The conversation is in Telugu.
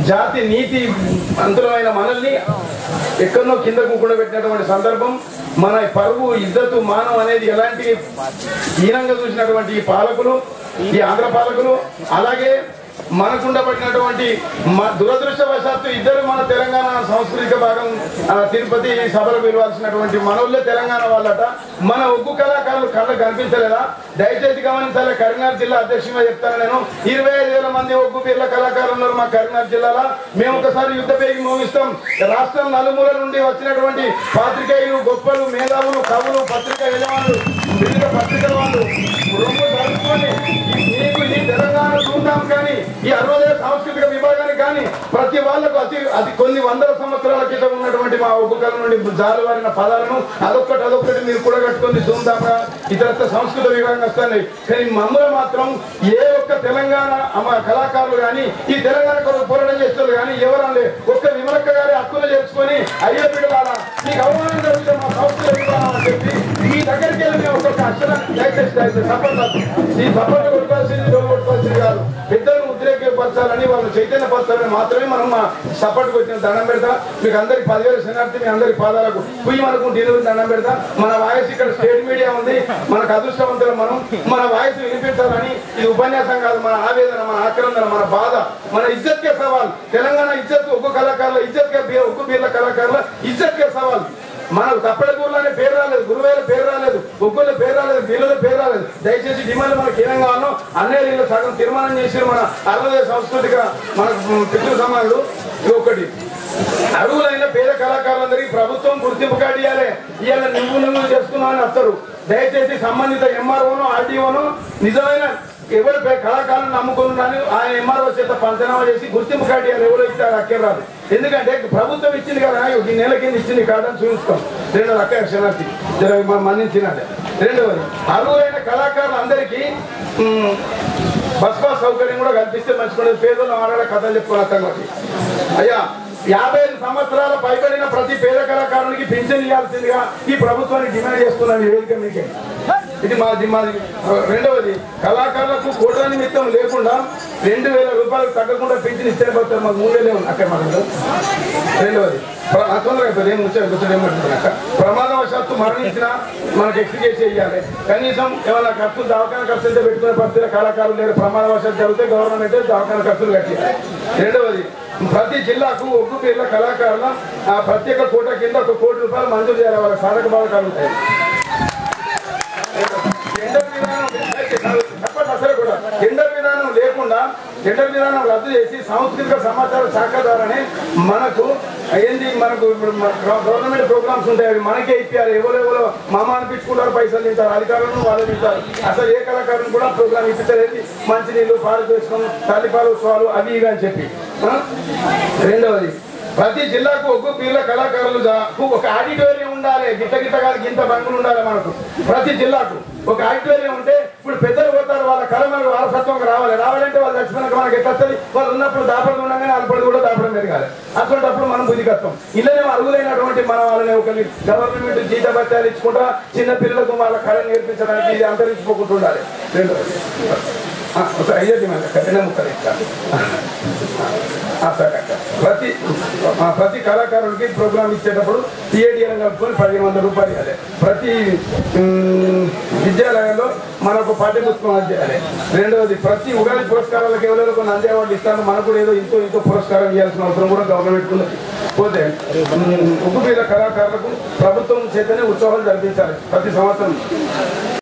జాతి నీతి అంతులమైన మనల్ని ఎక్కడో కిందకు కూడా పెట్టినటువంటి సందర్భం. మన పరువు ఇజ్జతు మానం అనేది ఎలాంటి హీనంగా చూసినటువంటి ఈ పాలకులు, ఈ ఆంధ్ర పాలకులు, అలాగే మనకుండబడినటువంటి దురదృష్టవశాత్తు ఇద్దరు మన తెలంగాణ సాంస్కృతిక భాగం తిరుపతి సభలు పిలవాల్సినటువంటి మనోళ్ళే తెలంగాణ వాళ్ళట. మన ఒగ్గు కళాకారులు కళ్ళకు కనిపించలేదా? దయచేసి గమనించాలి. కరీంనగర్ జిల్లా అధ్యక్షుడిగా చెప్తాను నేను. 25,000 మంది ఒగ్గు పీర్ల కళాకారులు ఉన్నారు మా కరీంనగర్ జిల్లాలో. మేము ఒకసారి యుద్ధ పేగి మోగిస్తాం. రాష్ట్రం నలుమూల నుండి వచ్చినటువంటి పాత్రికేయులు, గొప్పలు, మేధావులు, కవులు, పత్రికా యజమానులు, వివిధ పత్రికల వాళ్ళు రొమ్ము జరుపుకొని మీకు ఈ తెలంగాణ చూద్దాం కానీ ఈ 60 సాంస్కృతిక విభాగానికి కానీ ప్రతి వాళ్ళకు అది కొన్ని వందల సంవత్సరాల క్రితం ఉన్నటువంటి మా ఒగ్గుకల నుండి జారువారిన పదాలను అదొక్కటి మీరు కూడా కట్టుకొని చూద్దాంగా ఇతర సంస్కృత విభాగం వస్తున్నాయి. కానీ మమ్మల్ని మాత్రం ఏ ఒక్క తెలంగాణ కళాకారులు కానీ ఈ తెలంగాణ కొరకు పోరాటం చేస్తారు కానీ ఎవరన్నా ఒక్క విమలక్క గారి హక్కులు చేర్చుకొని అయ్యో బిడ్డలారా మీకు అవమానం జరిగితే మా సంస్కృత విభాగం అని చెప్పి మీ దగ్గరికి వెళ్ళి మేము ఒక్కొక్క అక్షరాన్ని దయచేసి సపోర్ట్ ఈ సపోర్ట్ కొట్టుకోవాల్సింది కొట్టుకోవాల్సింది కాదు. పెద్దలను ఉద్రేకపరచాలని వాళ్ళు చైతన్యపరచాలని మాత్రమే మనం మా సపోర్ట్కి వచ్చిన దండం పెడతా. మీకు అందరికి 10,000 శనార్థి మీ అందరి పాదాలకు పుయ్యి మనకు డెలివరీ దండం పెడతా. మన వాయిస్ ఇక్కడ స్టేట్ మీడియా ఉంది, మనకు అదృష్టవంతులు మనం మన వాయిస్ వినిపించాలని. ఇది ఉపన్యాసం కాదు, మన ఆవేదన, మన ఆక్రందన, మన బాధ, మన ఇజ్జత్ కే సవాల్. తెలంగాణ ఇజ్జత్ ఒగ్గు కళాకారుల ఇజ్జత్ కే ఒగ్గు పీర్ల కళాకారుల ఇజ్జత్ కే సవాల్. మనకు తప్పడగూరులోనే పేరు రాలేదు, గురువేల పేరు రాలేదు, ఒగ్గుల పేరు రాలేదు, వీళ్ళ పేరు రాలేదు. దయచేసి డిమాండ్ మనకి ఏనంగా ఉన్నాం. అన్నేళ్ళు సగం తీర్మానం చేసి మన 60 సాంస్కృతిక మన పితృ సమాజులు ఒకటి అడుగులైన పేద కళాకారులందరికీ ప్రభుత్వం గుర్తింపు కార్డు ఇవ్వాలి. ఇవాళ నువ్వు చేసుకున్నావు అని వస్తారు. దయచేసి సంబంధిత ఎంఆర్ఓను, ఆర్డీఓను నిజమైన ఎవరు కళాకారులను నమ్ముకున్నాను ఆయన ఎంఆర్ఓ చేత పంచనామా చేసి గుర్తింపు కార్డు ఇవ్వాలి. ఎవరో ఇచ్చారు అక్కడ రాదు. ఎందుకంటే ప్రభుత్వం ఇచ్చింది కదా, ఈ నెల కింద ఇచ్చింది కార్డు అని చూపిస్తాం. 2 లక్షల శనార్థి మన్నించినట్టే. రెండవది అర్హులైన కళాకారులందరికీ బస్ పాస్ సౌకర్యం కూడా కల్పిస్తే మంచిగా. పేదలు ఆడాడ కథలు చెప్పుకుని అర్థం కాబట్టి అయ్యా 55 సంవత్సరాల పైబడిన ప్రతి పేద కళాకారునికి పింఛన్ ఇవ్వాల్సిందిగా ఈ ప్రభుత్వాన్ని డిమాండ్ చేస్తున్నాను. ఈ వేదిక మీకే ఇది మాది. రెండవది కళాకారులకు కోట్ల నిమిత్తం లేకుండా 2,000 రూపాయలు తగ్గకుండా పింఛన్ ఇస్తే పోతారు. మాకు 3,000 ఉంది అక్కడ మనకు. రెండవది తొందరగా ఏం కూర్చోడేమంటున్నాక ప్రమాదవశాత్తు మరణించిన మనకు ఎక్స్గ్రేషన్ చేయాలి. కనీసం ఏమైనా ఖర్చులు దవాఖాన ఖర్చులతో పెట్టుకునే పరిస్థితి కళాకారులు లేరు. ప్రమాదవశాత్తు జరిగితే గవర్నమెంట్ దవాఖాన ఖర్చులు కట్టాలి. రెండవది ప్రతి జిల్లాకు ఒగ్గు పీర్ల కళాకారుల ప్రత్యేక కోట కింద 1 కోటి రూపాయలు మంజూరు చేయాలి. వాళ్ళ సాధక బాధకాలు ఉంటాయి. టెండర్ విధానం లేకుండా టెండర్ విధానం రద్దు చేసి సాంస్కృతిక సమాచార శాఖ ద్వారానే మనకు ఏంది మనకు గవర్నమెంట్ ప్రోగ్రామ్స్ ఉంటాయి. అవి మనకే ఇప్పారు. ఎవరెవరో మామ అనిపించుకుంటారు, పైసలు తింటారు, అధికారులను వాళ్ళు తింటారు. అసలు ఏ కళాకారులను కూడా ప్రోగ్రామ్ ఇప్పించలేదు. మంచినీళ్ళు, పారితోషికం, తల్లిపాలు ఉత్సవాలు అవి ఇవి అని చెప్పి. రెండవది ప్రతి జిల్లాకు ఒగ్గు పీర్ల కళాకారులకు ఒక ఆడిటోరియం ఉండాలి. గిట్ట కాదు, గింత బంకులు ఉండాలి. మనకు ప్రతి జిల్లాకు ఒక ఆడిటోరియం ఉంటే ఇప్పుడు పెద్దలు పోతారు, వాళ్ళ కళ మనకు వారసత్వంగా రావాలంటే వాళ్ళు చచ్చిపోయినాక మనకి ఎట్లా వస్తుంది? వాళ్ళు ఉన్నప్పుడు దాపడం ఉండగానే అల్పడి కూడా దాపడం పెరగాలి. అటువంటిప్పుడు మనం బుద్ధికత్వం ఇళ్ళనే అరుగులైనటువంటి మన వాళ్ళని ఒకరి గవర్నమెంట్ జీతభత్యాలు ఇచ్చుకుంటా చిన్న పిల్లలకు వాళ్ళ కళ నేర్పించడానికి ఇది అంతరించిపోకుండా ఉండాలి. రెండవది అయ్యేది మన కఠిన ముక్కలు ఇస్తారు. ప్రతి కళాకారుడికి ప్రోగ్రామ్ ఇచ్చేటప్పుడు టీఏడీఎల్ కలుపుకొని 1,500 రూపాయలు ఇవ్వాలి. ప్రతి విద్యాలయంలో మనకు పాఠ్యపుస్తకం అందించాలి. రెండవది ప్రతి ఉగాది పురస్కారాలకు ఎవరెవరో కొన్ని అందే వాళ్ళు ఇస్తాను. మనకు కూడా ఏదో ఇంతో పురస్కారం ఇవ్వాల్సిన అవసరం కూడా గవర్నమెంట్ ఉన్నది. పోతే ఒగ్గు పీర్ల కళాకారులకు ప్రభుత్వం చేతనే ఉత్సవాలు జరిపించాలి ప్రతి సంవత్సరం.